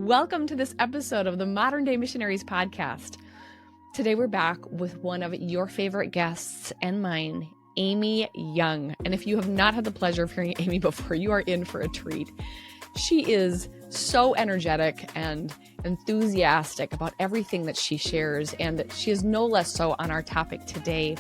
Welcome to this episode of the Modern Day Missionaries podcast. Today we're back with one of your favorite guests and mine, Amy Young. And if you have not had the pleasure of hearing Amy before, you are in for a treat. She is so energetic and enthusiastic about everything that she shares, and she is no less so on our topic today,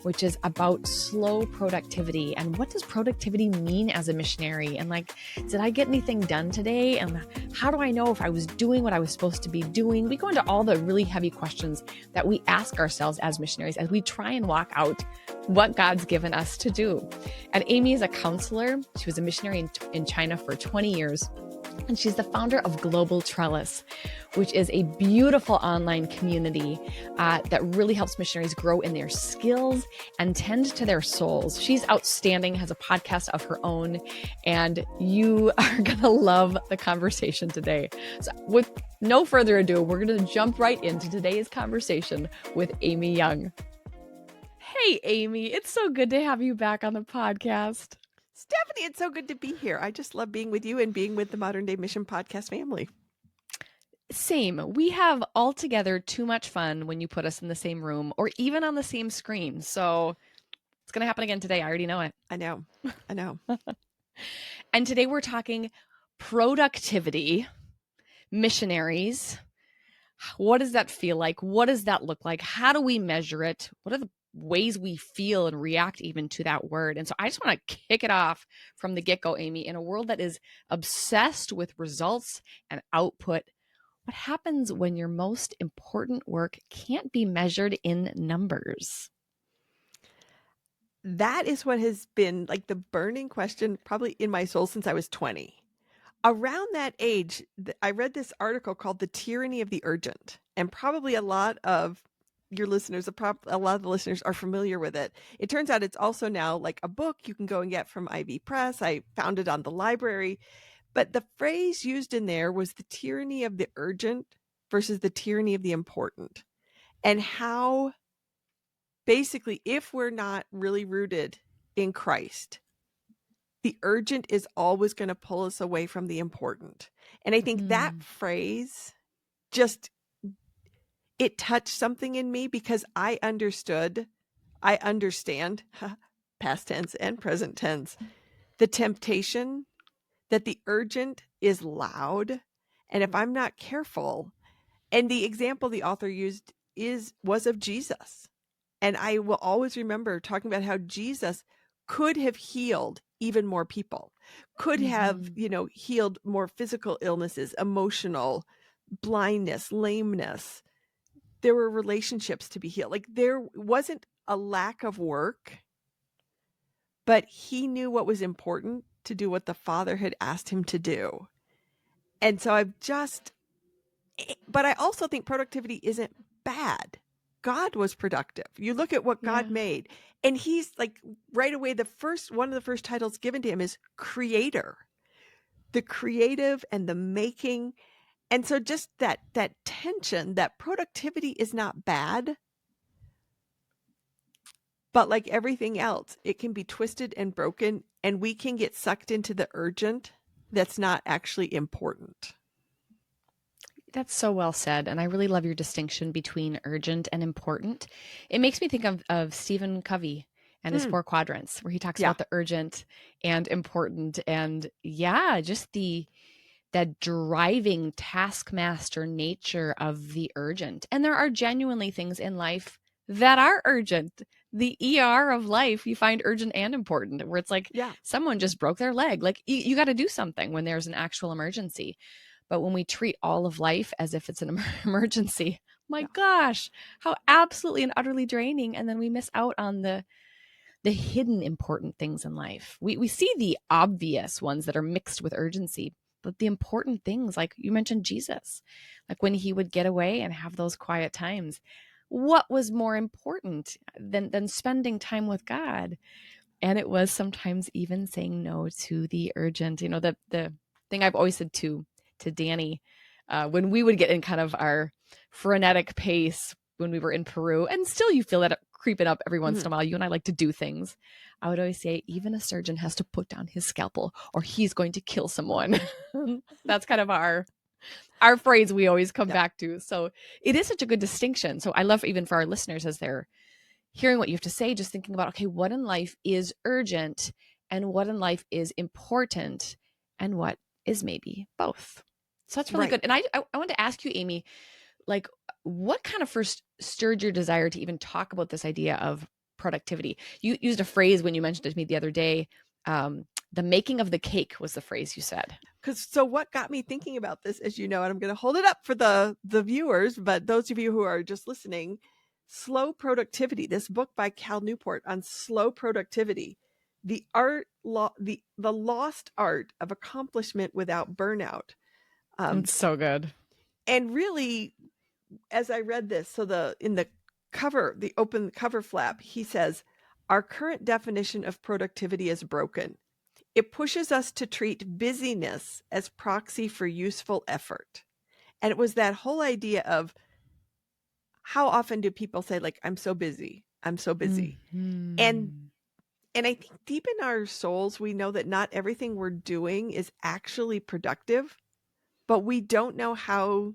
which is about slow productivity. And what does productivity mean as a missionary? And did I get anything done today? And how do I know if I was doing what I was supposed to be doing? We go into all the really heavy questions that we ask ourselves as missionaries as we try and walk out what God's given us to do. And Amy is a counselor. She was a missionary in China for 20 years. And she's the founder of Global Trellis, which is a beautiful online community that really helps missionaries grow in their skills and tend to their souls. She's outstanding, has a podcast of her own, and you are going to love the conversation today. So with no further ado, we're going to jump right into today's conversation with Amy Young. Hey, Amy, it's so good to have you back on the podcast. Stephanie, it's so good to be here. I just love being with you and being with the Modern Day Mission podcast family. Same. We have altogether too much fun when you put us in the same room or even on the same screen. So it's going to happen again today. I already know it. I know. And today we're talking productivity, missionaries. What does that feel like? What does that look like? How do we measure it? What are the ways we feel and react even to that word? And so I just want to kick it off from the get-go, Amy. In a world that is obsessed with results and output, what happens when your most important work can't be measured in numbers? That is what has been like the burning question probably in my soul since I was 20. Around that age, I read this article called The Tyranny of the Urgent, and probably a lot of your listeners, a lot of the listeners are familiar with it. It turns out it's also now like a book you can go and get from Ivy Press. I found it on the library. But the phrase used in there was the tyranny of the urgent versus the tyranny of the important. And how basically, if we're not really rooted in Christ, the urgent is always going to pull us away from the important. And I think that phrase it touched something in me because I understand, past tense and present tense, the temptation that the urgent is loud. And if I'm not careful, and the example the author used was of Jesus. And I will always remember talking about how Jesus could have healed even more people, could have, healed more physical illnesses, emotional blindness, lameness. There were relationships to be healed. Like there wasn't a lack of work, but he knew what was important to do what the Father had asked him to do. And so but I also think productivity isn't bad. God was productive. You look at what God made, and he's like right away, one of the first titles given to him is creator, the creative and the making. And so just that tension, that productivity is not bad, but like everything else, it can be twisted and broken, and we can get sucked into the urgent that's not actually important. That's so well said. And I really love your distinction between urgent and important. It makes me think of Stephen Covey and his 4 quadrants, where he talks about the urgent and important. And just that driving taskmaster nature of the urgent. And there are genuinely things in life that are urgent. The ER of life, you find urgent and important, where it's like someone just broke their leg. Like you got to do something when there's an actual emergency. But when we treat all of life as if it's an emergency, my gosh, how absolutely and utterly draining. And then we miss out on the hidden important things in life. We see the obvious ones that are mixed with urgency, but the important things, like you mentioned Jesus, like when he would get away and have those quiet times, what was more important than spending time with God? And it was sometimes even saying no to the urgent. The thing I've always said to Danny, when we would get in kind of our frenetic pace when we were in Peru, and still you feel that creeping up every once in a while, you and I like to do things. I would always say, even a surgeon has to put down his scalpel or he's going to kill someone. That's kind of our our phrase we always come back to. So it is such a good distinction. So I love, even for our listeners, as they're hearing what you have to say, just thinking about, okay, what in life is urgent and what in life is important and what is maybe both. So that's really Right. good. And I want to ask you, Amy, like, what kind of first stirred your desire to even talk about this idea of productivity? You used a phrase when you mentioned it to me the other day. The making of the cake was the phrase you said. So what got me thinking about this, as you know, and I'm going to hold it up for the viewers, but those of you who are just listening, Slow Productivity, this book by Cal Newport on slow productivity, the lost art of accomplishment without burnout. It's so good. And really, as I read this, so in the cover, the open cover flap, he says, our current definition of productivity is broken. It pushes us to treat busyness as proxy for useful effort. And it was that whole idea of, how often do people say, like, I'm so busy, I'm so busy. Mm-hmm. And I think deep in our souls, we know that not everything we're doing is actually productive, but we don't know how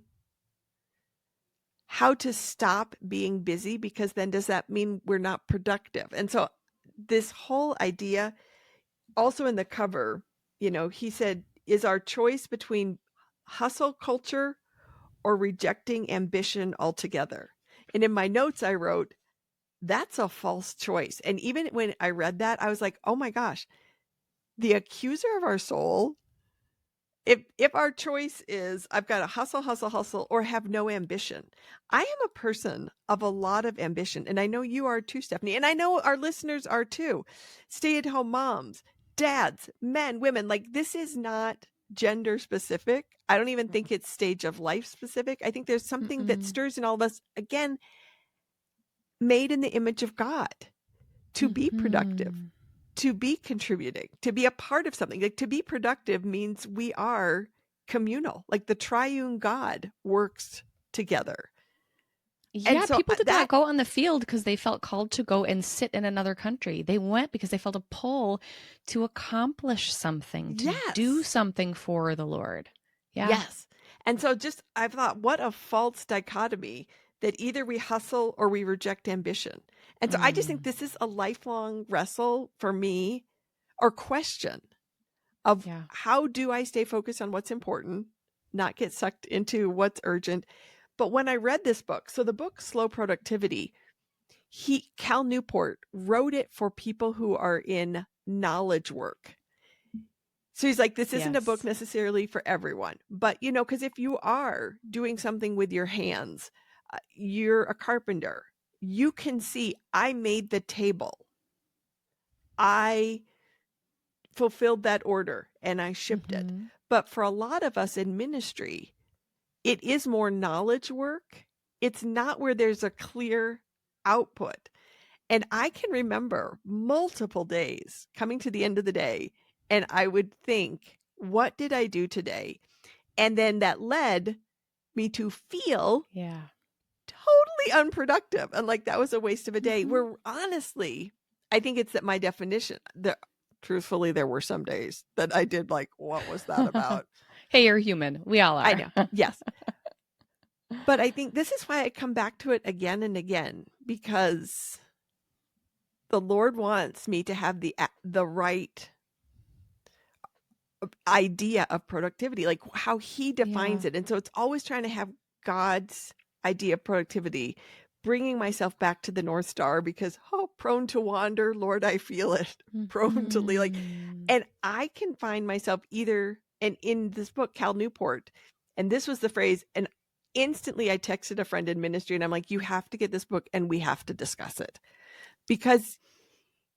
to stop being busy, because then does that mean we're not productive? And so this whole idea, also in the cover, he said, is our choice between hustle culture or rejecting ambition altogether? And in my notes, I wrote, that's a false choice. And even when I read that, I was like, oh my gosh, the accuser of our soul, if our choice is I've got to hustle, hustle, hustle, or have no ambition. I am a person of a lot of ambition, and I know you are too, Stephanie, and I know our listeners are too. Stay-at-home moms, dads, men, women, like, this is not gender specific. I don't even think it's stage of life specific. I think there's something that stirs in all of us, again, made in the image of God, to be productive, to be contributing, to be a part of something. Like, to be productive means we are communal, like the triune God works together. And Yeah, so people did not go on the field because they felt called to go and sit in another country. They went because they felt a pull to accomplish something, to do something for the Lord. Yeah. Yes. And so I've thought, what a false dichotomy, that either we hustle or we reject ambition. And so I just think this is a lifelong wrestle for me, or question of, how do I stay focused on what's important, not get sucked into what's urgent. But when I read this book, so the book Slow Productivity, Cal Newport wrote it for people who are in knowledge work. So he's like, this isn't a book necessarily for everyone, but because if you are doing something with your hands, you're a carpenter, you can see, I made the table, I fulfilled that order, and I shipped it. But for a lot of us in ministry, it is more knowledge work. It's not where there's a clear output. And I can remember multiple days coming to the end of the day, and I would think, what did I do today? And then that led me to feel totally unproductive. And like, that was a waste of a day. Where honestly, I think it's that my definition, truthfully, there were some days that I did like, what was that about? Hey, you're human. We all are. I know. Yes. But I think this is why I come back to it again and again, because the Lord wants me to have the right idea of productivity, like how he defines it. And so it's always trying to have God's idea of productivity, bringing myself back to the North Star, because, prone to wander, Lord, I feel it, prone to leave. Like, and I can find myself either, and in this book, Cal Newport, and this was the phrase, and instantly I texted a friend in ministry, and I'm like, you have to get this book and we have to discuss it, because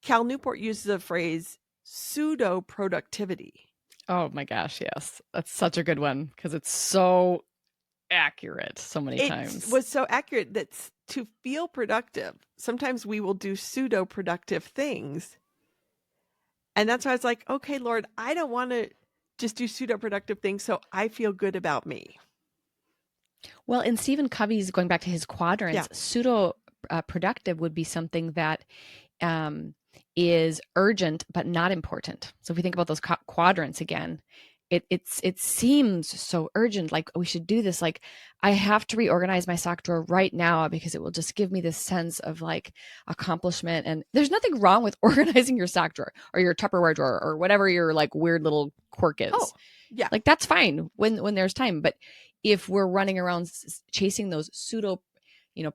Cal Newport uses the phrase pseudo productivity. Oh my gosh, yes. That's such a good one, because it's so accurate so many times. It was so accurate that to feel productive, sometimes we will do pseudo productive things. And that's why I was like, okay, Lord, I don't want to just do pseudo productive things so I feel good about me. Well, in Stephen Covey's, going back to his quadrants, pseudo productive would be something that is urgent but not important. So if we think about those quadrants again, it seems so urgent, like we should do this, like I have to reorganize my sock drawer right now because it will just give me this sense of like accomplishment. And there's nothing wrong with organizing your sock drawer or your Tupperware drawer or whatever your like weird little quirk Oh, is. yeah. Like that's fine when there's time. But if we're running around chasing those pseudo,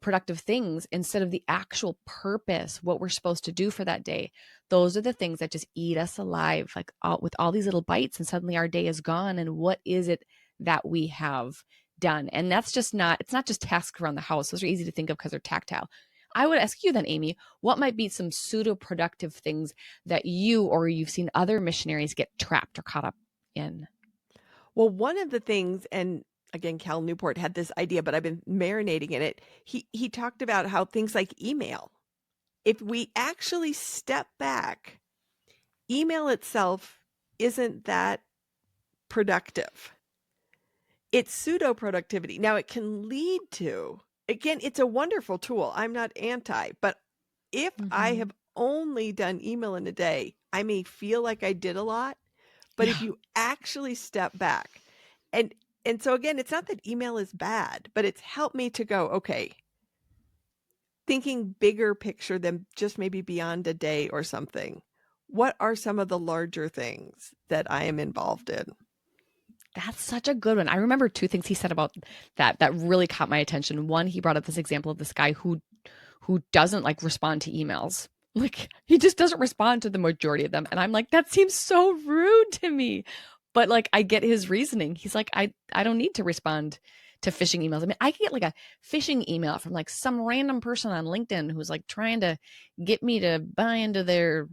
productive things instead of the actual purpose, what we're supposed to do for that day, those are the things that just eat us alive, like with all these little bites, and suddenly our day is gone. And what is it that we have done? And that's just not, it's not just tasks around the house. Those are easy to think of because they're tactile. I would ask you then, Amy, what might be some pseudo productive things that you or you've seen other missionaries get trapped or caught up in? Well, one of the things, and again, Cal Newport had this idea, but I've been marinating in it. He talked about how things like email, if we actually step back, email itself isn't that productive. It's pseudo productivity. Now, it can lead to, again, it's a wonderful tool. I'm not anti, but if I have only done email in a day, I may feel like I did a lot. But if you actually step back, and so again, it's not that email is bad, but it's helped me to go, okay, thinking bigger picture than just maybe beyond a day or something. What are some of the larger things that I am involved in? That's such a good one. I remember two things he said about that really caught my attention. One, he brought up this example of this guy who doesn't like respond to emails. Like he just doesn't respond to the majority of them. And I'm like, that seems so rude to me. But like I get his reasoning. He's like, I don't need to respond to phishing emails. I mean, I could get like a phishing email from like some random person on LinkedIn who's like trying to get me to buy into their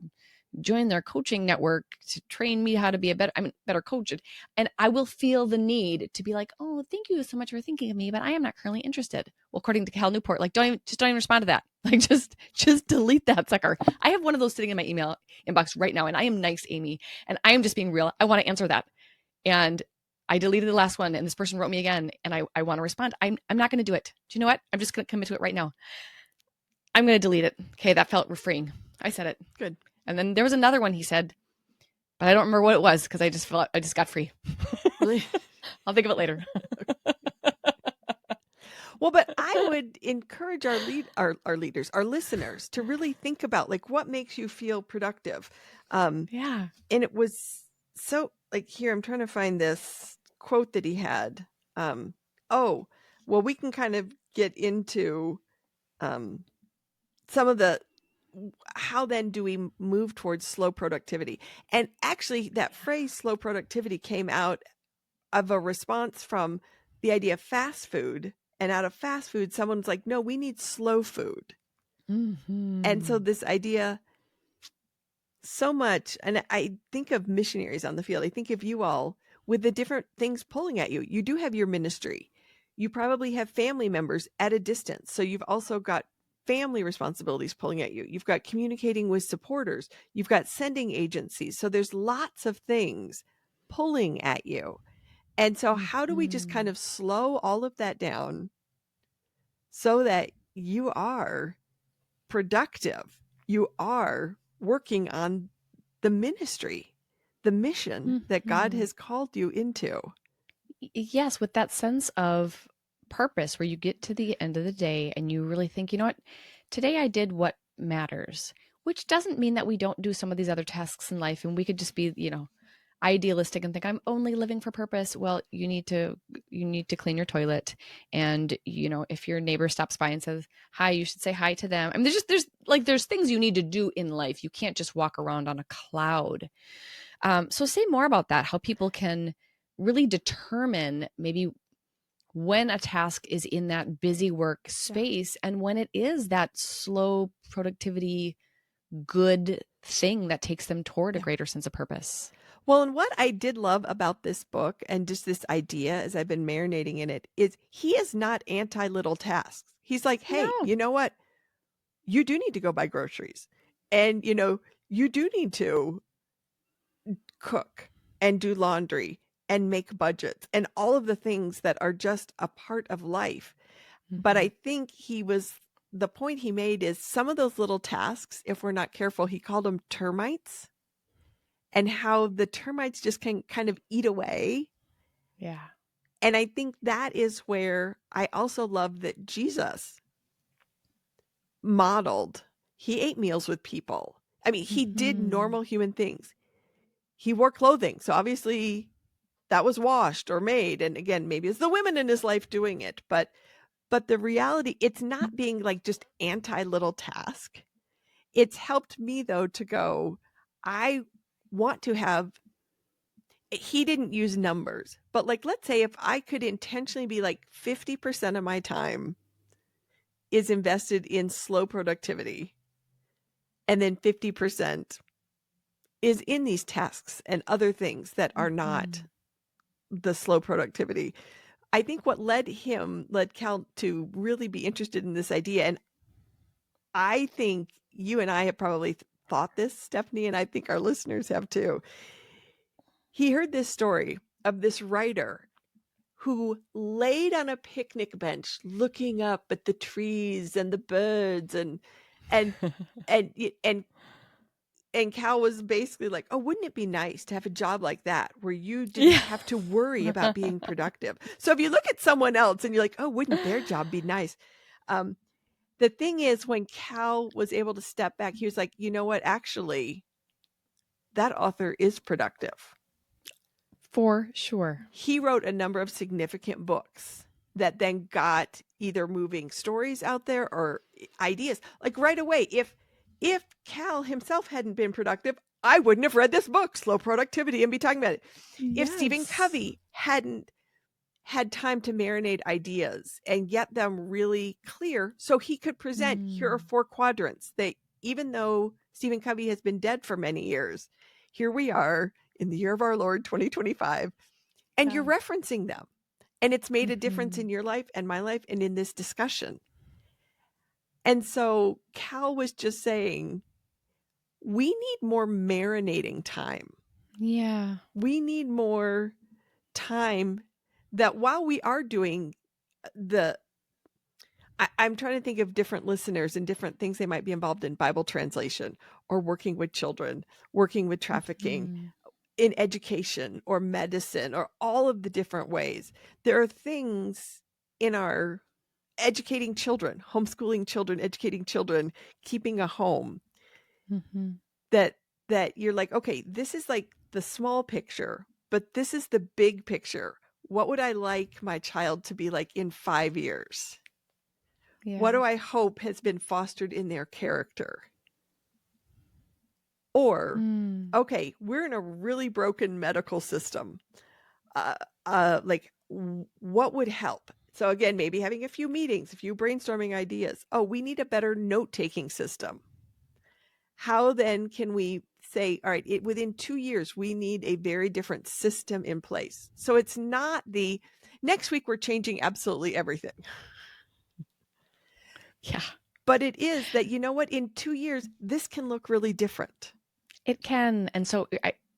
join their coaching network to train me how to be a better coach. And I will feel the need to be like, oh, thank you so much for thinking of me, but I am not currently interested. Well, according to Cal Newport, like, don't even respond to that. Like, just delete that sucker. I have one of those sitting in my email inbox right now, and I am nice, Amy, and I am just being real. I want to answer that. And I deleted the last one, and this person wrote me again, and I want to respond. I'm not going to do it. Do you know what? I'm just going to commit to it right now. I'm going to delete it. Okay, that felt freeing. I said it. Good. And then there was another one he said, but I don't remember what it was because I just got free. Really? I'll think of it later. Well, but I would encourage our leaders, our listeners, to really think about like what makes you feel productive. Yeah. And it was so like here, I'm trying to find this quote that he had. Oh, well, we can kind of get into some of the how then do we move towards slow productivity? And actually, that phrase slow productivity came out of a response from the idea of fast food. And out of fast food, someone's like, no, we need slow food. Mm-hmm. And so this idea so much, and I think of missionaries on the field. I think of you all with the different things pulling at you. You do have your ministry. You probably have family members at a distance. So you've also got family responsibilities pulling at you. You've got communicating with supporters. You've got sending agencies. So there's lots of things pulling at you. And so how do we just kind of slow all of that down so that you are productive? You are working on the ministry, the mission that God has called you into. Yes, with that sense of purpose where you get to the end of the day and you really think, you know what, today I did what matters, which doesn't mean that we don't do some of these other tasks in life and we could just be, idealistic and think I'm only living for purpose. Well, you need to clean your toilet, and if your neighbor stops by and says hi, you should say hi to them. I mean, there's things you need to do in life. You can't just walk around on a cloud. So say more about that, how people can really determine maybe when a task is in that busy work space and when it is that slow productivity good thing that takes them toward a greater sense of purpose. Well, and what I did love about this book and just this idea as I've been marinating in it is he is not anti little tasks. He's like, hey, No. you know what? You do need to go buy groceries. And, you do need to cook and do laundry and make budgets and all of the things that are just a part of life. But I think the point he made is some of those little tasks, if we're not careful, he called them termites. and how the termites just can kind of eat away. Yeah. And I think that is where I also love that Jesus modeled. He ate meals with people. I mean, he did normal human things. He wore clothing. So obviously that was washed or made. And again, maybe it's the women in his life doing it. But the reality, it's not being like just anti little task. It's helped me though to go, I want to have, he didn't use numbers, but like, let's say if I could intentionally be like 50% of my time is invested in slow productivity, and then 50% is in these tasks and other things that are not the slow productivity. I think what led Cal to really be interested in this idea, and I think you and I have probably thought this, Stephanie, and I think our listeners have too. He heard this story of this writer who laid on a picnic bench looking up at the trees and the birds and and and and Cal was basically like, "Oh, wouldn't it be nice to have a job like that where you didn't have to worry about being productive?" So if you look at someone else and you're like, "Oh, wouldn't their job be nice?" The thing is, when Cal was able to step back, he was like, "You know what? Actually, that author is productive." For sure. He wrote a number of significant books that then got either moving stories out there or ideas. Like right away, if Cal himself hadn't been productive, I wouldn't have read this book, Slow Productivity, and be talking about it. If Stephen Covey hadn't had time to marinate ideas and get them really clear so he could present, here are 4 quadrants. They, even though Stephen Covey has been dead for many years, here we are in the year of our Lord 2025, and you're referencing them. And it's made a difference in your life and my life and in this discussion. And so Cal was just saying, we need more marinating time. Yeah. We need more time that while we are doing I'm trying to think of different listeners and different things they might be involved in, Bible translation or working with children, working with trafficking, in education or medicine, or all of the different ways. There are things in our educating children, homeschooling children, educating children, keeping a home, that you're like, okay, this is like the small picture, but this is the big picture. What would I like my child to be like in 5 years? Yeah. What do I hope has been fostered in their character? Or, okay, we're in a really broken medical system. Like, what would help? So again, maybe having a few meetings, a few brainstorming ideas. Oh, we need a better note-taking system. How then can we say, all right, within 2 years, we need a very different system in place? So it's not the next week we're changing absolutely everything. Yeah. But it is that, you know what, in 2 years, this can look really different. It can. And so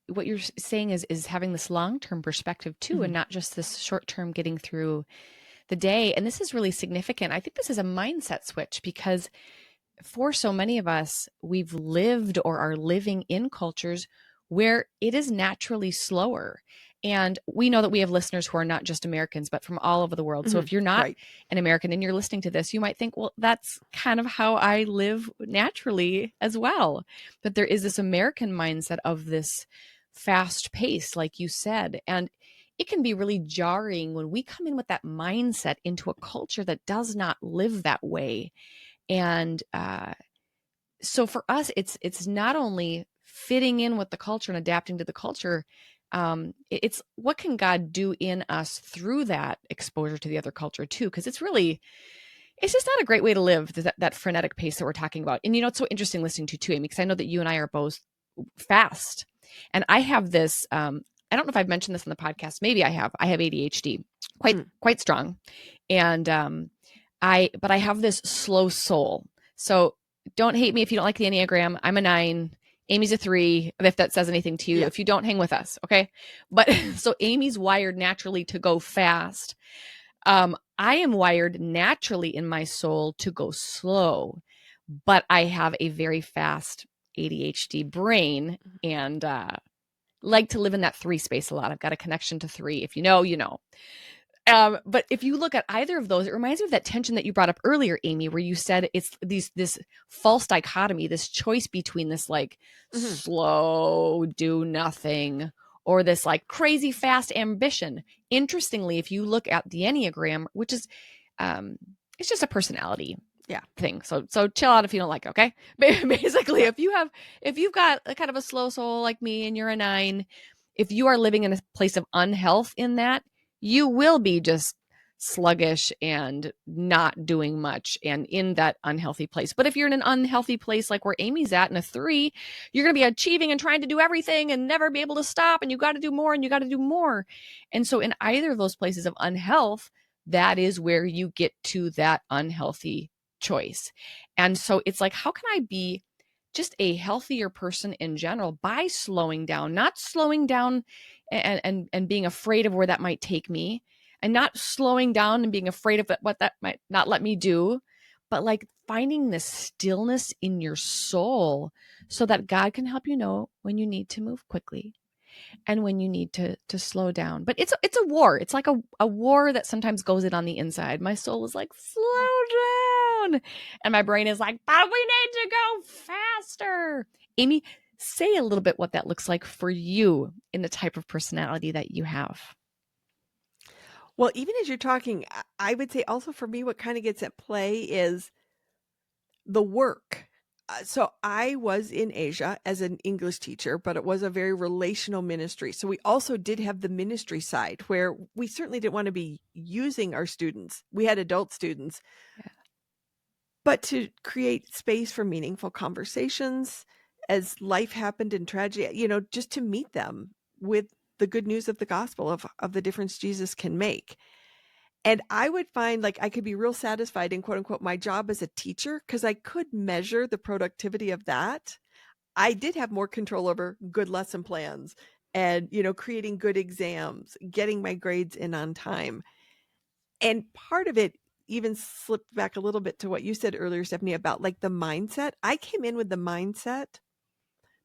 what you're saying is having this long-term perspective too, and not just this short-term getting through the day. And this is really significant. I think this is a mindset switch because for so many of us, we've lived or are living in cultures where it is naturally slower. And we know that we have listeners who are not just Americans, but from all over the world. So if you're not an American and you're listening to this, you might think, well, that's kind of how I live naturally as well. But there is this American mindset of this fast pace, like you said. And it can be really jarring when we come in with that mindset into a culture that does not live that way. And so for us, it's not only fitting in with the culture and adapting to the culture. It's what can God do in us through that exposure to the other culture too? Because it's just not a great way to live, that frenetic pace that we're talking about. And it's so interesting listening to you too, Amy, because I know that you and I are both fast, and I have this. I don't know if I've mentioned this on the podcast. Maybe I have. I have ADHD, quite strong, and I have this slow soul. So don't hate me if you don't like the Enneagram. I'm a 9. Amy's a 3, if that says anything to you. Yeah. If you don't, hang with us, okay? But so Amy's wired naturally to go fast. I am wired naturally in my soul to go slow, but I have a very fast ADHD brain, and like to live in that 3 space a lot. I've got a connection to 3. If you know, you know. But if you look at either of those, it reminds me of that tension that you brought up earlier, Amy, where you said it's this false dichotomy, this choice between this like slow, do nothing, or this like crazy fast ambition. Interestingly, if you look at the Enneagram, which is it's just a personality thing. So chill out if you don't like it, okay? Basically, if you've got a kind of a slow soul like me and you're a 9, if you are living in a place of unhealth in that, you will be just sluggish and not doing much and in that unhealthy place. But if you're in an unhealthy place like where Amy's at in a 3, you're going to be achieving and trying to do everything and never be able to stop, and you got to do more and you got to do more. And so in either of those places of unhealth, that is where you get to that unhealthy choice. And so it's like, how can I be just a healthier person in general by slowing down, not slowing down and being afraid of where that might take me, and not slowing down and being afraid of what that might not let me do, but like finding the stillness in your soul so that God can help you know when you need to move quickly and when you need to slow down. But it's a war. It's like a war that sometimes goes in on the inside. My soul is like, slow down. And my brain is like, but we need to go faster. Amy, say a little bit what that looks like for you in the type of personality that you have. Well, even as you're talking, I would say also for me, what kind of gets at play is the work. So I was in Asia as an English teacher, but it was a very relational ministry. So we also did have the ministry side where we certainly didn't want to be using our students. We had adult students, but to create space for meaningful conversations as life happened in tragedy, you know, just to meet them with the good news of the gospel of the difference Jesus can make. And I would find like I could be real satisfied in quote unquote my job as a teacher because I could measure the productivity of that. I did have more control over good lesson plans and, you know, creating good exams, getting my grades in on time. And part of it even slipped back a little bit to what you said earlier, Stephanie, about like the mindset. I came in with the mindset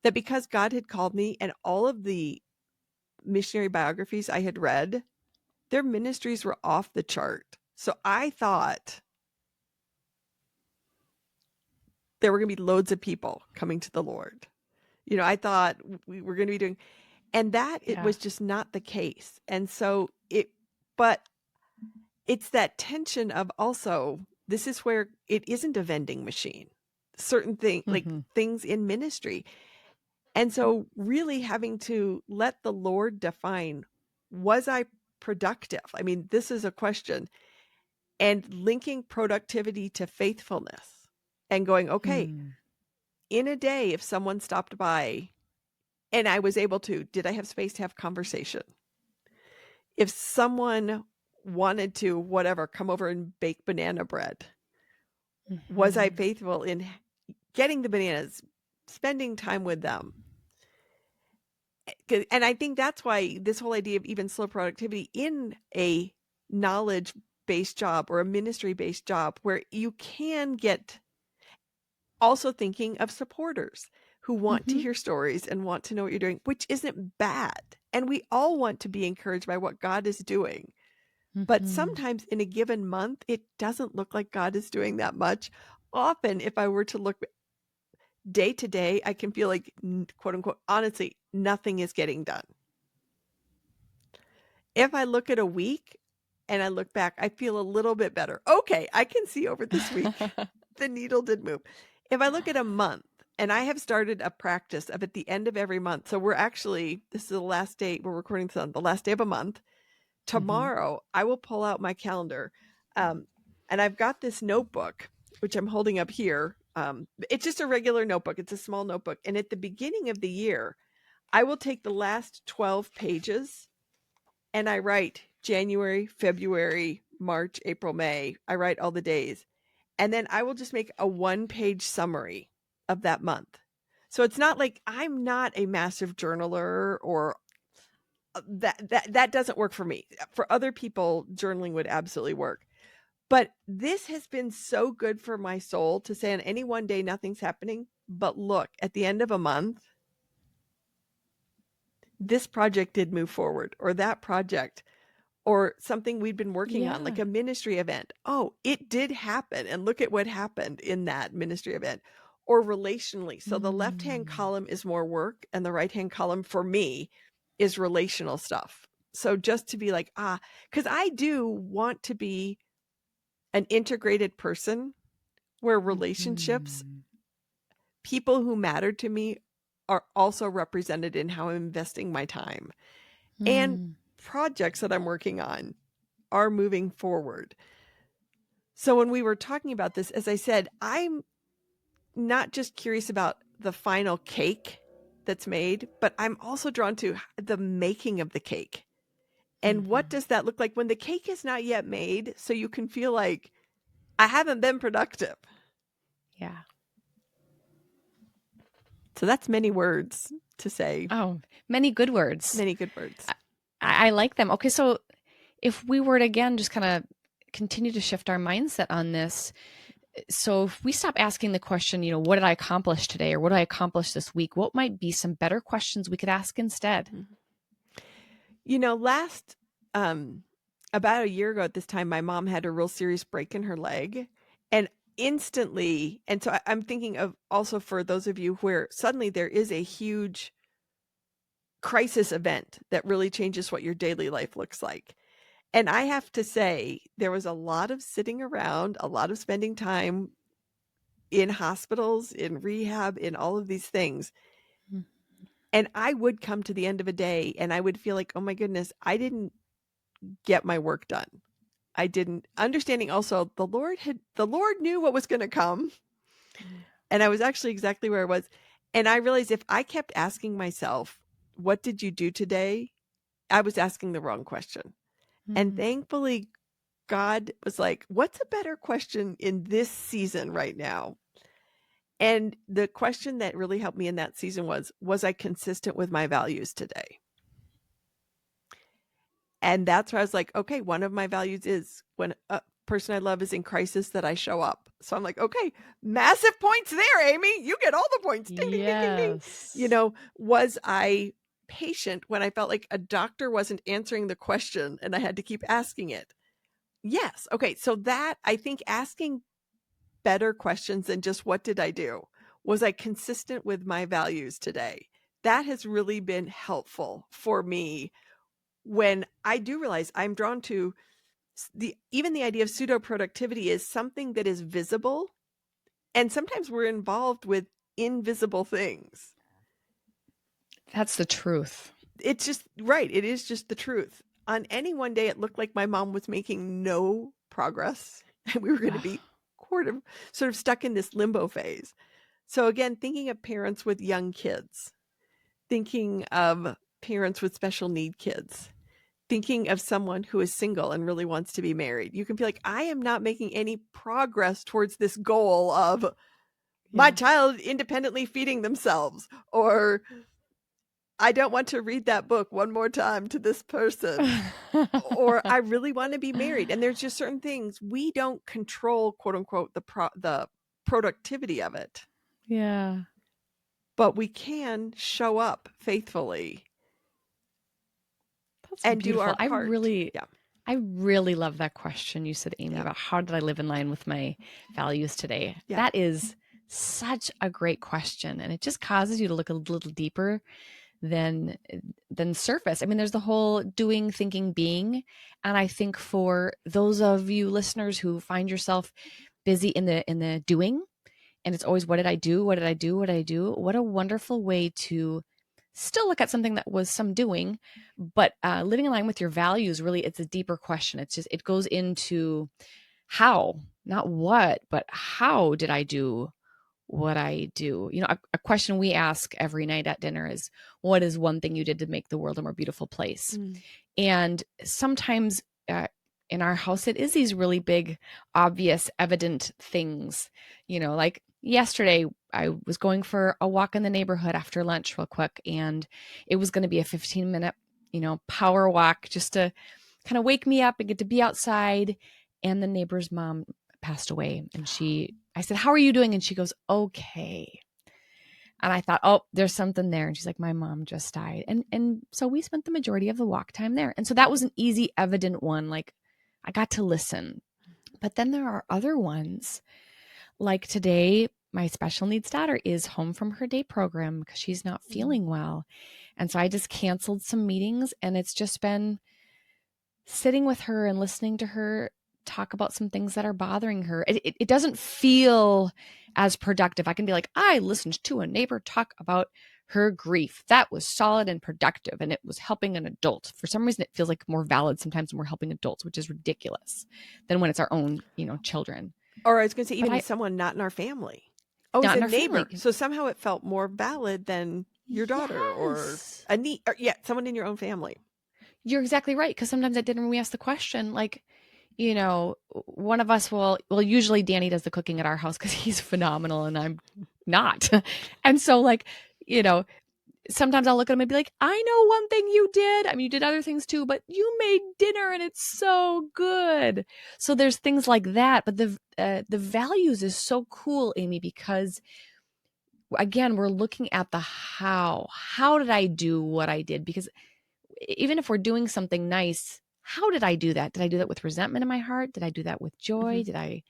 that because God had called me and all of the missionary biographies I had read, their ministries were off the chart. So I thought there were going to be loads of people coming to the Lord. You know, I thought we were going to be doing, and that it was just not the case. And so but it's that tension of also, this is where it isn't a vending machine, certain things, like things in ministry. And so really having to let the Lord define, was I productive? I mean, this is a question. And linking productivity to faithfulness and going, okay, in a day, if someone stopped by and I was able to, did I have space to have conversation? If someone wanted to, whatever, come over and bake banana bread, was I faithful in getting the bananas, spending time with them? And I think that's why this whole idea of even slow productivity in a knowledge-based job or a ministry-based job where you can get also thinking of supporters who want to hear stories and want to know what you're doing, which isn't bad. And we all want to be encouraged by what God is doing. But sometimes in a given month, it doesn't look like God is doing that much. Often, if I were to look day to day, I can feel like, quote unquote, honestly, nothing is getting done. If I look at a week and I look back, I feel a little bit better. Okay, I can see over this week, the needle did move. If I look at a month, and I have started a practice of at the end of every month. So we're actually, this is the last day, we're recording this on the last day of a month. Tomorrow, I will pull out my calendar. And I've got this notebook, which I'm holding up here. It's just a regular notebook. It's a small notebook. And at the beginning of the year, I will take the last 12 pages and I write January, February, March, April, May. I write all the days. And then I will just make a 1-page summary of that month. So it's not like I'm not a massive journaler or that doesn't work for me. For other people, journaling would absolutely work. But this has been so good for my soul to say on any one day, nothing's happening. But look, at the end of a month, this project did move forward, or that project, or something we'd been working on, like Yeah. a ministry event. Oh, it did happen. And look at what happened in that ministry event. Or relationally. So the left-hand Mm. column is more work, and the right-hand column for me is relational stuff. So just to be like, because I do want to be an integrated person where relationships, Mhm. people who matter to me, are also represented in how I'm investing my time. And Mm. projects that I'm working on are moving forward. So when we were talking about this, as I said, I'm not just curious about the final cake that's made, but I'm also drawn to the making of the cake. And what Mhm. does that look like when the cake is not yet made? So you can feel like I haven't been productive. Yeah. So that's many words to say, Oh, many good words. many good words. I like them. Okay, so if we were to again just kind of continue to shift our mindset on this, so if we stop asking the question, what did I accomplish today or what did I accomplish this week? What might be some better questions we could ask instead? Last about a year ago at this time, my mom had a real serious break in her leg, and instantly, and so I'm thinking of also for those of you where suddenly there is a huge crisis event that really changes what your daily life looks like. And I have to say, there was a lot of sitting around, a lot of spending time in hospitals, in rehab, in all of these things. Mm. And I would come to the end of a day and I would feel like, oh my goodness, I didn't get my work done. I didn't understanding also the Lord knew what was going to come. Yeah. And I was actually exactly where I was. And I realized if I kept asking myself, what did you do today? I was asking the wrong question. And Mm. thankfully, God was like, what's a better question in this season right now? And the question that really helped me in that season was I consistent with my values today? And that's where I was like, okay, one of my values is when a person I love is in crisis that I show up. So I'm like, okay, massive points there, Amy. You get all the points. Ding, ding, ding, ding, ding. Yes. Was I patient when I felt like a doctor wasn't answering the question and I had to keep asking it? Yes. Okay. So that I think asking better questions than just what did I do? Was I consistent with my values today? That has really been helpful for me when I do realize I'm drawn to even the idea of pseudo productivity is something that is visible. And sometimes we're involved with invisible things. That's the truth. It's just right. It is just the truth. On any one day, it looked like my mom was making no progress and we were going to be sort of stuck in this limbo phase. So again, thinking of parents with young kids, thinking of parents with special need kids, thinking of someone who is single and really wants to be married. You can be like, I am not making any progress towards this goal of my Yeah. child independently feeding themselves, or I don't want to read that book one more time to this person, or I really want to be married. And there's just certain things we don't control, quote unquote, the productivity of it, Yeah. but we can show up faithfully That's and do beautiful. our part. Yeah. I really love that question you said, Amy, Yeah. about how did I live in line with my values today? Yeah. That is such a great question. And it just causes you to look a little deeper than surface. I mean, there's the whole doing, thinking, being. And I think for those of you listeners who find yourself busy in the doing, and it's always what did I do? What did I do? What did I do? What a wonderful way to still look at something that was some doing, but living in line with your values. Really, it's a deeper question. It goes into how, not what, but how did I do what I do? A question we ask every night at dinner is, what is one thing you did to make the world a more beautiful place? Mm. And sometimes in our house, it is these really big, obvious, evident things, like yesterday, I was going for a walk in the neighborhood after lunch real quick, and it was going to be a 15-minute, power walk just to kind of wake me up and get to be outside. And the neighbor's mom passed away. And I said, how are you doing? And she goes, okay. And I thought, oh, there's something there. And she's like, my mom just died. And so we spent the majority of the walk time there. And so that was an easy, evident one. Like I got to listen. But then there are other ones. Like today, my special needs daughter is home from her day program because she's not feeling well. And so I just canceled some meetings, and it's just been sitting with her and listening to her talk about some things that are bothering her. It doesn't feel as productive. I can be like, I listened to a neighbor talk about her grief. That was solid and productive, and it was helping an adult. For some reason, it feels like more valid sometimes when we're helping adults, which is ridiculous, than when it's our own, children. Or I was going to say, But even someone not in our family. Oh, it's not a in our neighbor. family. So somehow it felt more valid than your daughter or a niece, or someone in your own family. You're exactly right. Because sometimes at dinner, when we ask the question, like, one of us will, usually Danny does the cooking at our house because he's phenomenal and I'm not. And so, like, sometimes I'll look at him and be like, I know one thing you did. I mean, you did other things too, but you made dinner and it's so good. So there's things like that. But the values is so cool, Amy, because again, we're looking at the how. How did I do what I did? Because even if we're doing something nice, how did I do that? Did I do that with resentment in my heart? Did I do that with joy? Did I?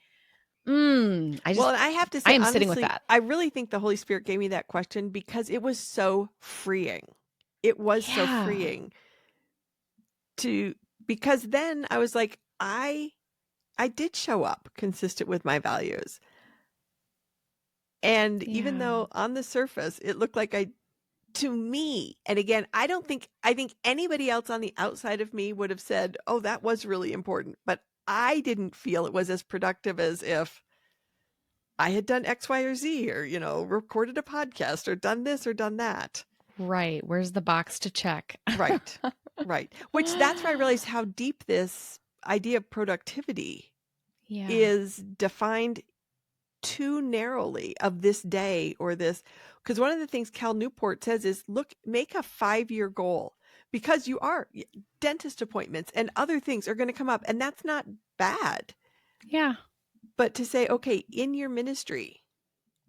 Well, and I have to I say, am honestly, sitting with that. I really think the Holy Spirit gave me that question because it was so freeing. It was so freeing because then I was like, I did show up consistent with my values. And even though on the surface it looked like to me, and again, I think anybody else on the outside of me would have said, oh, that was really important. But I didn't feel it was as productive as if I had done X, Y, or Z, or, recorded a podcast or done this or done that. Right. Where's the box to check? Right. Right. Which that's where I realized how deep this idea of productivity is defined too narrowly of this day or this. Because one of the things Cal Newport says is, look, make a 5-year goal because dentist appointments and other things are going to come up. And that's not bad. Yeah. But to say, okay, in your ministry,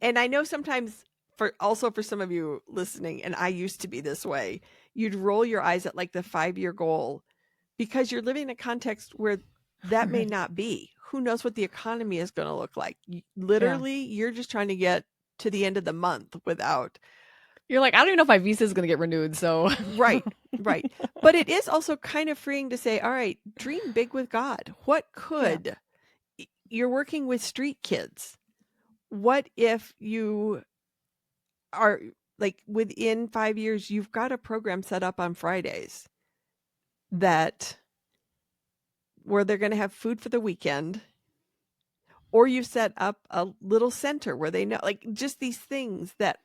and I know sometimes for some of you listening, and I used to be this way, you'd roll your eyes at like the 5-year goal because you're living in a context where that may not be. Who knows what the economy is going to look like? Literally, you're just trying to get to the end of the month without. You're like, I don't even know if my visa is going to get renewed. So right. But it is also kind of freeing to say, all right, dream big with God. What could you're working with street kids? What if you are like within 5 years, you've got a program set up on Fridays where they're going to have food for the weekend, or you set up a little center where they know, like, just these things that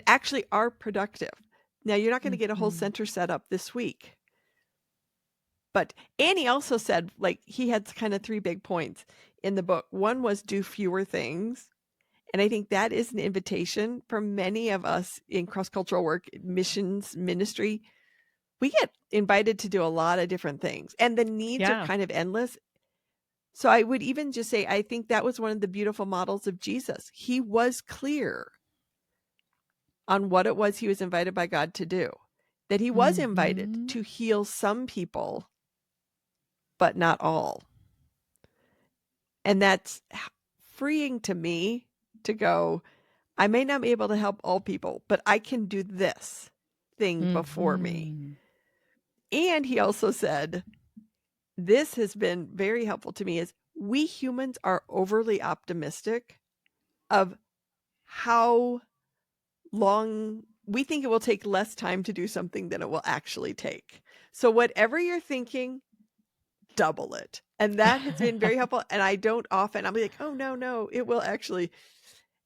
actually are productive. Now, you're not going to get a whole center set up this week. But Annie also said, like, he had kind of 3 big points in the book. One was do fewer things. And I think that is an invitation for many of us in cross-cultural work, missions, ministry. We get invited to do a lot of different things, and the needs are kind of endless. So I would even just say, I think that was one of the beautiful models of Jesus. He was clear on what it was he was invited by God to do, that he was invited to heal some people, but not all. And that's freeing to me to go, I may not be able to help all people, but I can do this thing before me. And he also said, this has been very helpful to me, is we humans are overly optimistic of how long we think it will take less time to do something than it will actually take. So whatever you're thinking, double it. And that has been very helpful. And I don't often, I'll be like, oh, no, it will actually.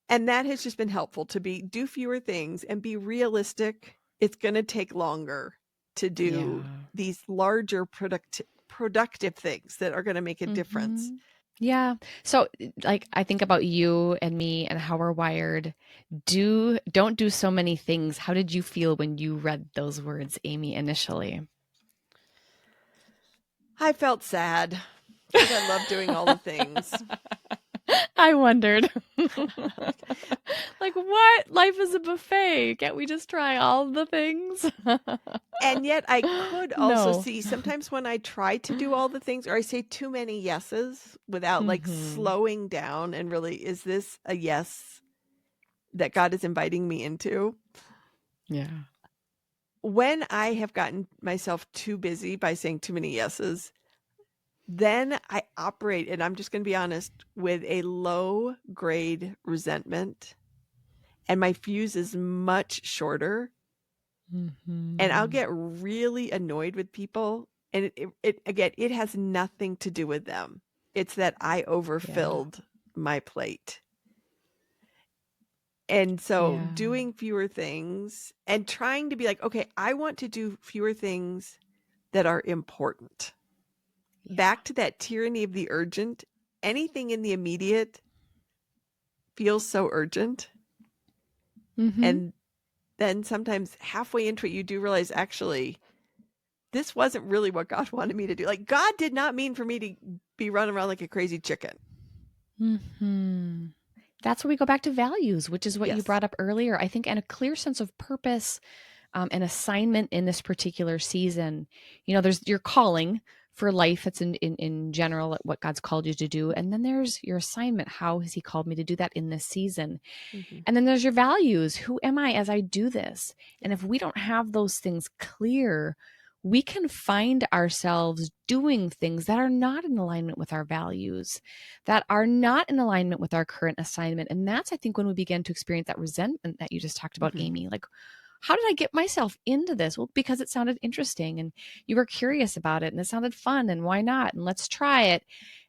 And that has just been helpful to do fewer things and be realistic. It's going to take longer to do these larger productive things that are going to make a difference. Yeah. So like I think about you and me and how we're wired. Don't do so many things. How did you feel when you read those words, Amy, initially? I felt sad because I love doing all the things. I wondered. Like, what? Life is a buffet. Can't we just try all the things? And yet I could also No. see sometimes when I try to do all the things or I say too many yeses without like Mm-hmm. slowing down and really, is this a yes that God is inviting me into? Yeah. When I have gotten myself too busy by saying too many yeses, then I operate, and I'm just going to be honest, with a low grade resentment, and my fuse is much shorter, and I'll Mm-hmm. get really annoyed with people. And again, it has nothing to do with them. It's that I Yeah. overfilled my plate. And so Yeah. doing fewer things and trying to be like, okay, I want to do fewer things that are important. Yeah. Back to that tyranny of the urgent, anything in the immediate feels so urgent. Mm-hmm. And then sometimes halfway into it, you do realize actually, this wasn't really what God wanted me to do. Like, God did not mean for me to be running around like a crazy chicken. Mm-hmm. That's where we go back to values, which is what you Yes. brought up earlier. I think, and a clear sense of purpose, an assignment in this particular season. You know, there's your calling for life. It's in general what God's called you to do. And then there's your assignment. How has he called me to do that in this season? Mm-hmm. And then there's your values. Who am I as I do this? And Yeah. if we don't have those things clear, we can find ourselves doing things that are not in alignment with our values, that are not in alignment with our current assignment. And that's, I think, when we begin to experience that resentment that you just talked about, Mm-hmm. Amy. Like, how did I get myself into this? Well, because it sounded interesting and you were curious about it and it sounded fun and why not? And let's try it.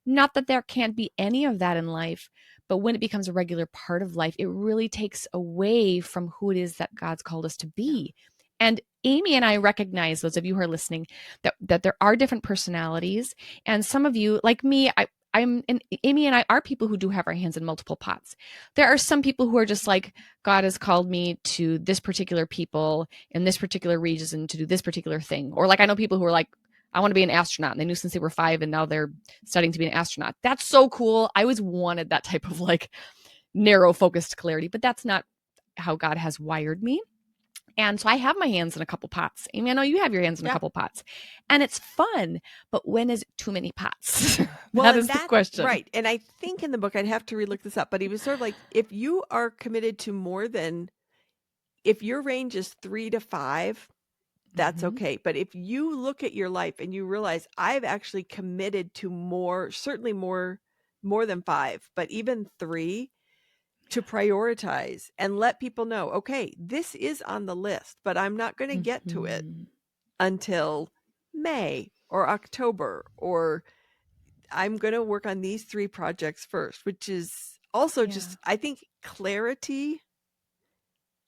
Not that there can't be any of that in life, but when it becomes a regular part of life, it really takes away from who it is that God's called us to Yeah. be. And Amy and I recognize, those of you who are listening, that there are different personalities. And some of you, like me, Amy and I are people who do have our hands in multiple pots. There are some people who are just like, God has called me to this particular people in this particular region to do this particular thing. Or like I know people who are like, I want to be an astronaut. And they knew since they were 5 and now they're studying to be an astronaut. That's so cool. I always wanted that type of like narrow focused clarity, but that's not how God has wired me. And so I have my hands in a couple pots. Amy, I know you have your hands in a Yeah. couple pots. And it's fun, but when is it too many pots? Well, That and is the that, question. right. And I think in the book, I'd have to relook this up, but he was sort of like, if you are committed to more than, if your range is 3 to 5, that's Mm-hmm. okay. But if you look at your life and you realize I've actually committed to more, certainly more than 5, but even 3, to prioritize and let people know, okay, this is on the list, but I'm not going to get to it Mm-hmm. until May or October, or I'm going to work on these 3 projects first, which is also Yeah. just, I think, clarity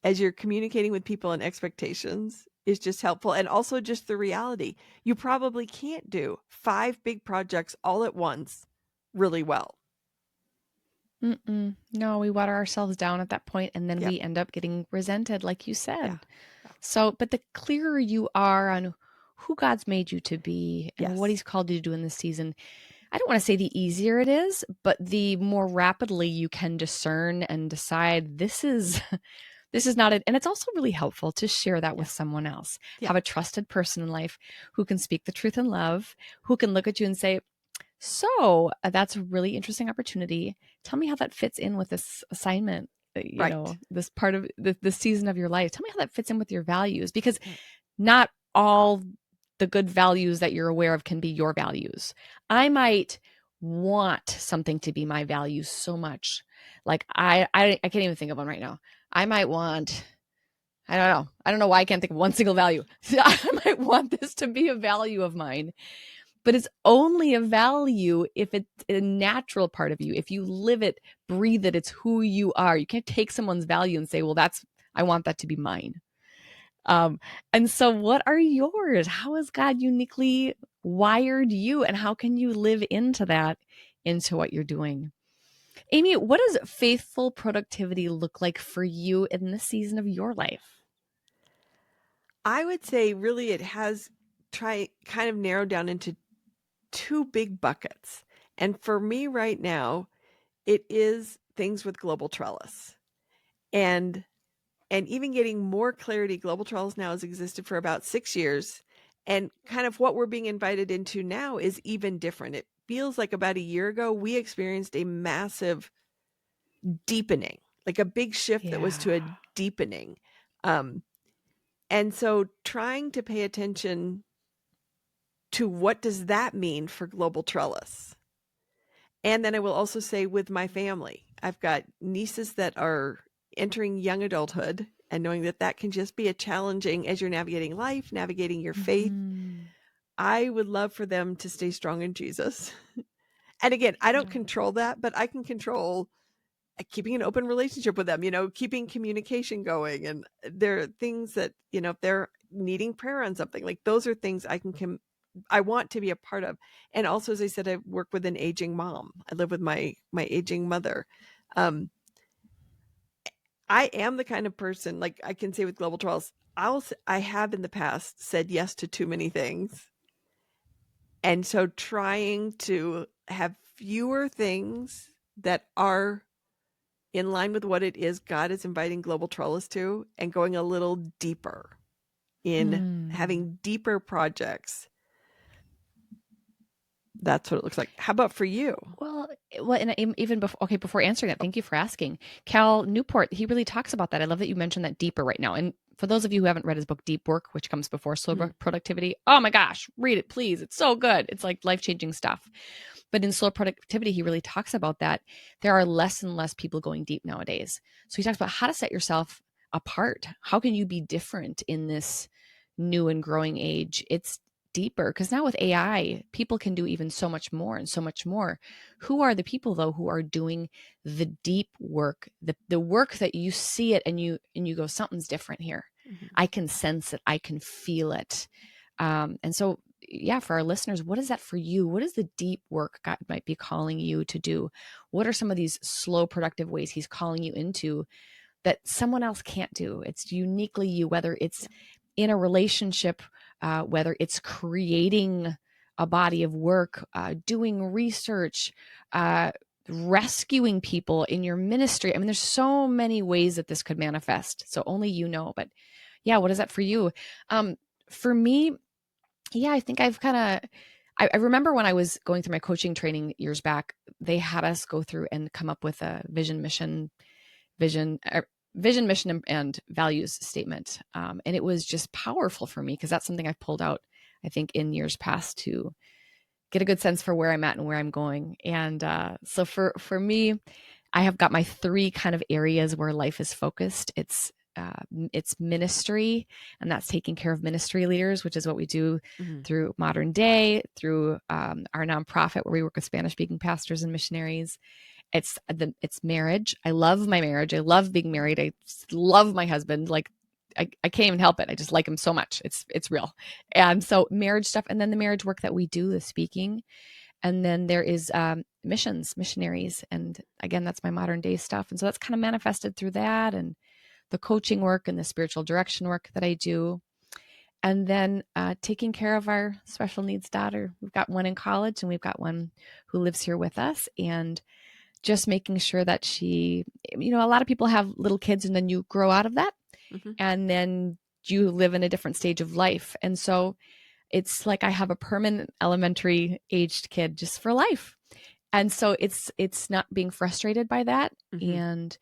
as you're communicating with people and expectations is just helpful. And also just the reality, you probably can't do 5 big projects all at once really well. Mm-mm. No, we water ourselves down at that point, and then Yep. we end up getting resented, like you Yeah. said. Yeah. So, but the clearer you are on who God's made you to be and what Yes. he's called you to do in this season, I don't want to say the easier it is, but the more rapidly you can discern and decide this is this is not it. And it's also really helpful to share that Yeah. with someone else. Yeah. Have a trusted person in life who can speak the truth in love, who can look at you and say, so that's a really interesting opportunity. Tell me how that fits in with this assignment, Right. this part of the season of your life. Tell me how that fits in with your values, because Right. not all the good values that you're aware of can be your values. I might want something to be my values so much. Like I can't even think of one right now. I might want, I don't know. I don't know why I can't think of one single value. I might want this to be a value of mine, but it's only a value if it's a natural part of you. If you live it, breathe it, it's who you are. You can't take someone's value and say, well, I want that to be mine. Um, and so what are yours? How has God uniquely wired you, and how can you live into that, into what you're doing? Amy, what does faithful productivity look like for you in this season of your life? I would say really it has kind of narrowed down into 2 big buckets. And for me right now, it is things with Global Trellis. And even getting more clarity. Global Trellis now has existed for about 6 years. And kind of what we're being invited into now is even different. It feels like about a year ago, we experienced a massive deepening, like a big shift that was to a deepening. And so trying to pay attention to what does that mean for Global Trellis? And then I will also say with my family, I've got nieces that are entering young adulthood, and knowing that that can just be a challenging as you're navigating life, navigating your faith. I would love for them to stay strong in Jesus. And again, I don't control that, but I can control keeping an open relationship with them, keeping communication going. And there are things that, if they're needing prayer on something, like those are things I want to be a part of. And also, as I said, I work with an aging mom. I live with my aging mother. I am the kind of person, like I can say with Global Trellis, I have in the past said yes to too many things. And so trying to have fewer things that are in line with what it is God is inviting Global Trellis to, and going a little deeper in having deeper projects. That's what it looks like. How about for you? Well, and even before answering that, thank you for asking. Cal Newport, he really talks about that. I love that you mentioned that deeper right now. And for those of you who haven't read his book, Deep Work, which comes before Slow Productivity, oh my gosh, read it, please. It's so good. It's like life-changing stuff. But in Slow Productivity, he really talks about that. There are less and less people going deep nowadays. So he talks about how to set yourself apart. How can you be different in this new and growing age? It's deeper, because now with AI, people can do even so much more and so much more. Who are the people though who are doing the deep work, the work that you see it and you go, something's different here. I can sense it, I can feel it. And so yeah, for our listeners, what is that for you? What is the deep work God might be calling you to do? What are some of these slow productive ways he's calling you into that someone else can't do? It's uniquely you, whether it's in a relationship, whether it's creating a body of work, doing research, rescuing people in your ministry. I mean, there's so many ways that this could manifest. So only you know. But yeah, what is that for you? For me, yeah, I think I've kind of, I remember when I was going through my coaching training years back, they had us go through and come up with a vision, mission, and values statement. And it was just powerful for me, because that's something I've pulled out, I think, in years past to get a good sense for where I'm at and where I'm going. And so for me, I have got my 3 kind of areas where life is focused. It's ministry, and that's taking care of ministry leaders, which is what we do through Modern Day, through our nonprofit where we work with Spanish-speaking pastors and missionaries. It's marriage. I love my marriage. I love being married. I love my husband. Like I can't even help it. I just like him so much. It's real. And so marriage stuff, and then the marriage work that we do, the speaking. And then there is missionaries. And again, that's my modern day stuff. And so that's kind of manifested through that, and the coaching work and the spiritual direction work that I do. And then taking care of our special needs daughter. We've got one in college, and we've got one who lives here with us. And just making sure that she, a lot of people have little kids and then you grow out of that, and then you live in a different stage of life. And so it's like I have a permanent elementary aged kid just for life. And so it's not being frustrated by that and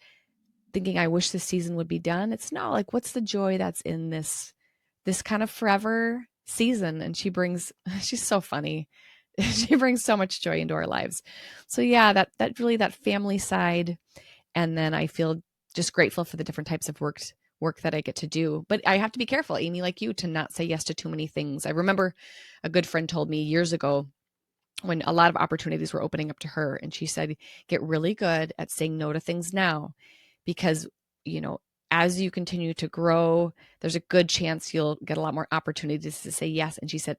thinking I wish this season would be done. It's not like, what's the joy that's in this kind of forever season? And she's so funny. She brings so much joy into our lives. So yeah, that really, that family side. And then I feel just grateful for the different types of work that I get to do. But I have to be careful, Amy, like you, to not say yes to too many things. I remember a good friend told me years ago, when a lot of opportunities were opening up to her, and she said, get really good at saying no to things now, because, as you continue to grow, there's a good chance you'll get a lot more opportunities to say yes. And she said,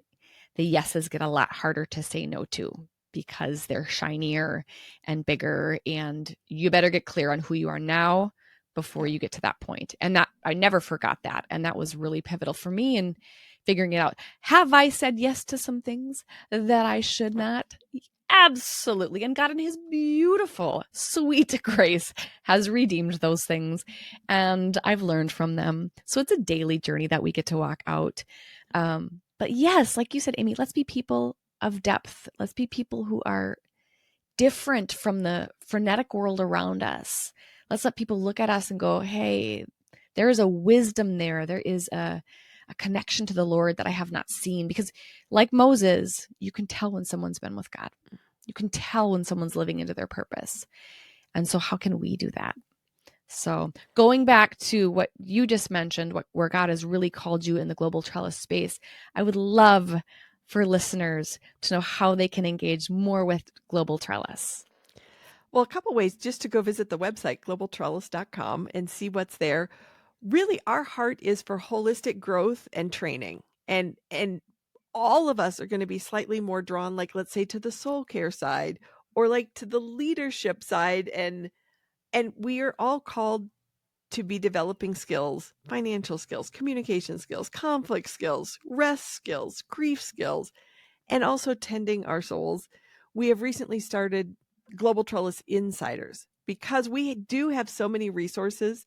the yeses get a lot harder to say no to, because they're shinier and bigger, and you better get clear on who you are now before you get to that point. And that, I never forgot that. And that was really pivotal for me in figuring it out. Have I said yes to some things that I should not? Absolutely. And God in his beautiful, sweet grace has redeemed those things. And I've learned from them. So it's a daily journey that we get to walk out. But yes, like you said, Amy, let's be people of depth. Let's be people who are different from the frenetic world around us. Let's let people look at us and go, hey, there is a wisdom there. There is a connection to the Lord that I have not seen. Because like Moses, you can tell when someone's been with God. You can tell when someone's living into their purpose. And so how can we do that? So going back to what you just mentioned, where God has really called you in the global trellis space, I would love for listeners to know how they can engage more with Global Trellis. Well, a couple ways, just to go visit the website, globaltrellis.com, and see what's there. Really, our heart is for holistic growth and training. And all of us are going to be slightly more drawn, like, let's say, to the soul care side or like to the leadership side. And we are all called to be developing skills, financial skills, communication skills, conflict skills, rest skills, grief skills, and also tending our souls. We have recently started Global Trellis Insiders because we do have so many resources.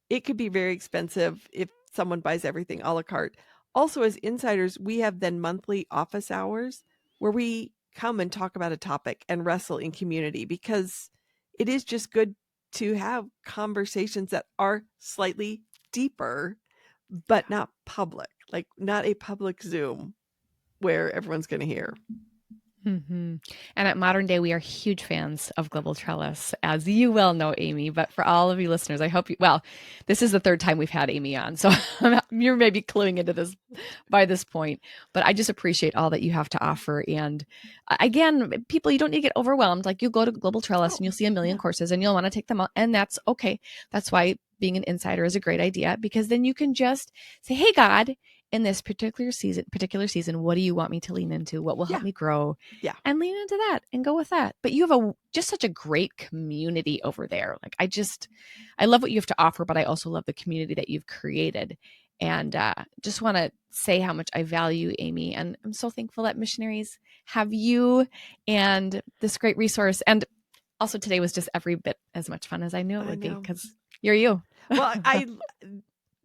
It could be very expensive if someone buys everything a la carte. Also, as insiders, we have then monthly office hours where we come and talk about a topic and wrestle in community, because it is just good to have conversations that are slightly deeper, but not public, like not a public Zoom where everyone's going to hear. Mm-hmm. And at Modern Day, we are huge fans of Global Trellis, as you well know, Amy. But for all of you listeners, I hope this is the third time we've had Amy on. So you're maybe cluing into this by this point. But I just appreciate all that you have to offer. And again, people, you don't need to get overwhelmed. Like, you go to Global Trellis and you'll see a million courses and you'll want to take them all. And that's okay. That's why being an insider is a great idea, because then you can just say, hey, God, in this particular season, what do you want me to lean into? What will help me grow? Yeah. And lean into that and go with that. But you have just such a great community over there. Like, I love what you have to offer, but I also love the community that you've created. And just want to say how much I value Amy. And I'm so thankful that Missionaries have you and this great resource. And also today was just every bit as much fun as I knew it would be, because you're you. Well,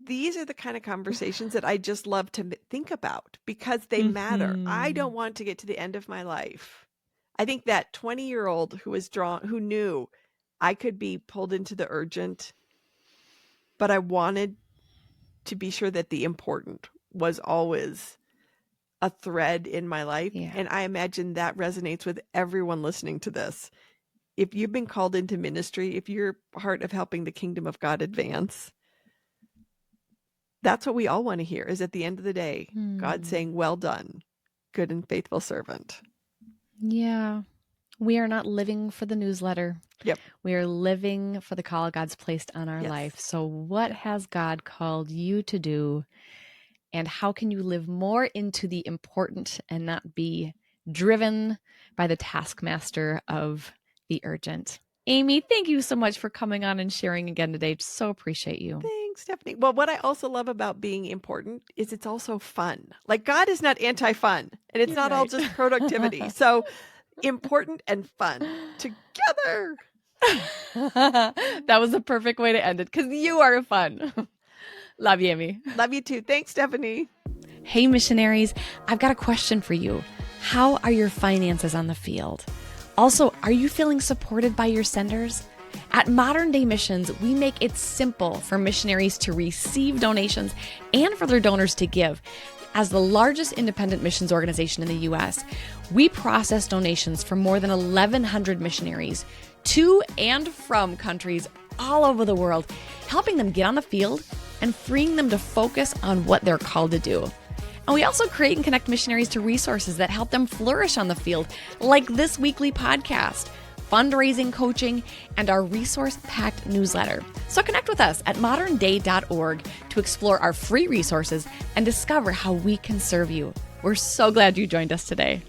these are the kind of conversations that I just love to think about, because they matter. I don't want to get to the end of my life. I think that 20-year-old who knew I could be pulled into the urgent, but I wanted to be sure that the important was always a thread in my life. Yeah. And I imagine that resonates with everyone listening to this. If you've been called into ministry, if you're part of helping the kingdom of God advance, that's what we all want to hear, is at the end of the day, God saying, well done, good and faithful servant. Yeah. We are not living for the newsletter. Yep. We are living for the call God's placed on our life. So what has God called you to do? And how can you live more into the important and not be driven by the taskmaster of the urgent? Amy, thank you so much for coming on and sharing again today. So appreciate you. Thanks, Stephanie. Well, what I also love about being important is it's also fun. Like, God is not anti-fun, and it's not all just productivity. So important and fun together. That was the perfect way to end it, because you are fun. Love you, Amy. Love you too. Thanks, Stephanie. Hey, missionaries, I've got a question for you. How are your finances on the field? Also, are you feeling supported by your senders? At Modern Day Missions, we make it simple for missionaries to receive donations and for their donors to give. As the largest independent missions organization in the U.S., we process donations from more than 1,100 missionaries to and from countries all over the world, helping them get on the field and freeing them to focus on what they're called to do. And we also create and connect missionaries to resources that help them flourish on the field, like this weekly podcast, fundraising coaching, and our resource-packed newsletter. So connect with us at modernday.org to explore our free resources and discover how we can serve you. We're so glad you joined us today.